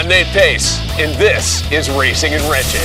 Nate Pace, and this is Racing and Wrenching.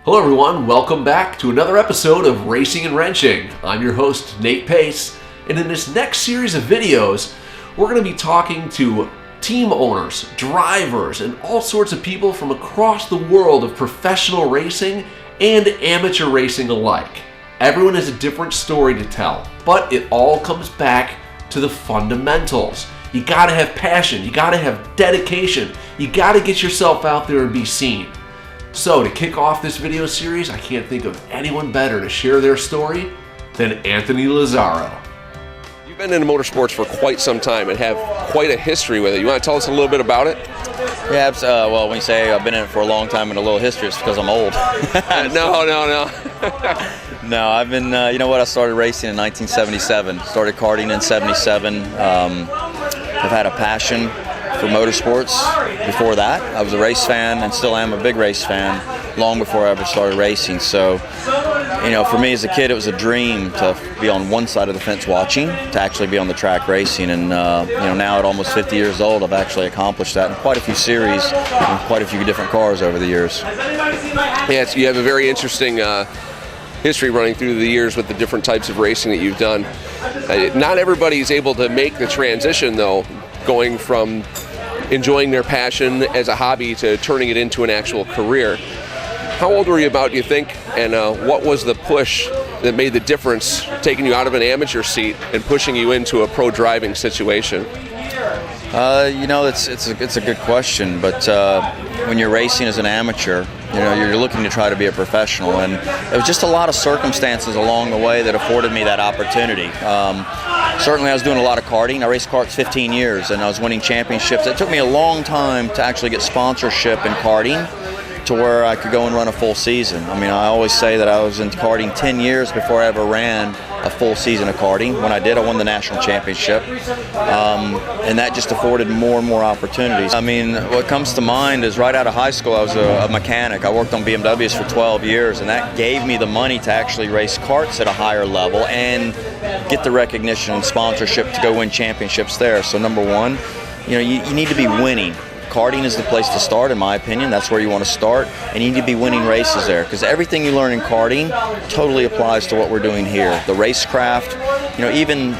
Hello everyone, welcome back to another episode of Racing and Wrenching. I'm your host, Nate Pace, and in this next series of videos, we're going to be talking to team owners, drivers, and all sorts of people from across the world of professional racing and amateur racing alike. Everyone has a different story to tell, but it all comes back to the fundamentals. You gotta have passion, you gotta have dedication, you gotta get yourself out there and be seen. So to kick off this video series, I can't think of anyone better to share their story than Anthony Lazzaro. You've been in motorsports for quite some time and have quite a history with it. You want to tell us a little bit about it? Yeah, well, when you say I've been in it for a long time and a little history, it's because I'm old. No. No, I've been, you know what, I started racing in 1977, started karting in 77. I've had a passion for motorsports before that. I was a race fan and still am a big race fan long before I ever started racing. So, you know, for me as a kid, it was a dream to be on one side of the fence watching, to actually be on the track racing. And, you know, now at almost 50 years old, I've actually accomplished that in quite a few series and quite a few different cars over the years. Yes, you have a very interesting history running through the years with the different types of racing that you've done. Not everybody's able to make the transition, though, going from enjoying their passion as a hobby to turning it into an actual career. How old were you about, do you think, and what was the push that made the difference, taking you out of an amateur seat and pushing you into a pro driving situation? You know, it's a good question, but when you're racing as an amateur, you know, you're looking to try to be a professional, and there was just a lot of circumstances along the way that afforded me that opportunity. Certainly I was doing a lot of karting. I raced karts 15 years and I was winning championships. It took me a long time to actually get sponsorship in karting to where I could go and run a full season. I mean, I always say that I was in karting 10 years before I ever ran a full season of karting. When I did, I won the national championship. And that just afforded more and more opportunities. I mean, what comes to mind is right out of high school, I was a mechanic. I worked on BMWs for 12 years, and that gave me the money to actually race karts at a higher level and get the recognition and sponsorship to go win championships there. So number one, you know, you need to be winning. Karting is the place to start, in my opinion. That's where you want to start, and you need to be winning races there, because everything you learn in karting totally applies to what we're doing here. The racecraft, you know,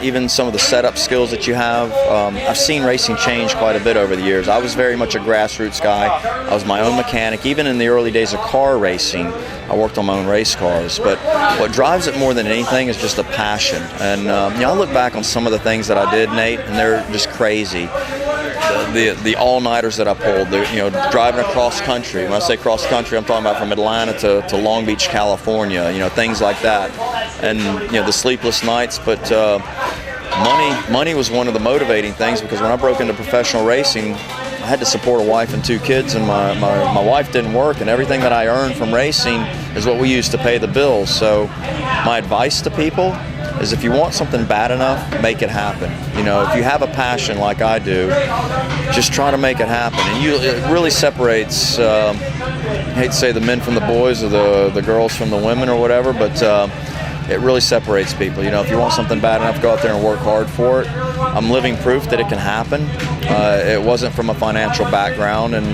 even some of the setup skills that you have. I've seen racing change quite a bit over the years. I was very much a grassroots guy. I was my own mechanic. Even in the early days of car racing, I worked on my own race cars. But what drives it more than anything is just a passion. And you know, I look back on some of the things that I did, Nate, and they're just crazy. The all-nighters that I pulled, you know, driving across country. When I say cross country, I'm talking about from Atlanta to Long Beach, California, you know, things like that. And, you know, the sleepless nights, but money was one of the motivating things, because when I broke into professional racing, I had to support a wife and 2 kids, and my wife didn't work, and everything that I earned from racing is what we used to pay the bills. So my advice to people is, if you want something bad enough, make it happen. You know, if you have a passion like I do, just try to make it happen. And it really separates, I hate to say the men from the boys or the girls from the women or whatever, but it really separates people. You know, if you want something bad enough, go out there and work hard for it. I'm living proof that it can happen. It wasn't from a financial background, and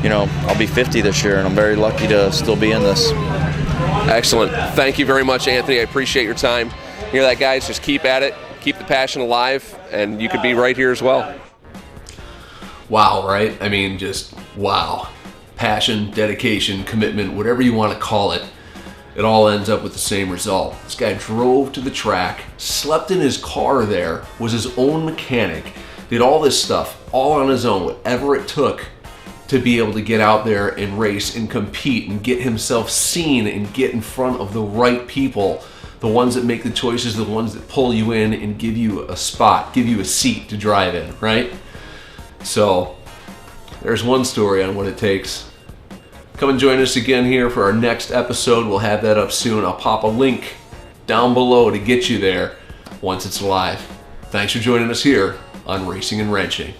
you know, I'll be 50 this year, and I'm very lucky to still be in this. Excellent. Thank you very much, Anthony. I appreciate your time. You hear that, guys? Just keep at it. Keep the passion alive, and you could be right here as well. Wow, right? I mean, just wow. Passion, dedication, commitment, whatever you want to call it, it all ends up with the same result. This guy drove to the track, slept in his car there, was his own mechanic, did all this stuff all on his own, whatever it took to be able to get out there and race and compete and get himself seen and get in front of the right people, the ones that make the choices, the ones that pull you in and give you a spot, give you a seat to drive in, right? So there's one story on what it takes. Come and join us again here for our next episode. We'll have that up soon. I'll pop a link down below to get you there once it's live. Thanks for joining us here on Racing and Wrenching.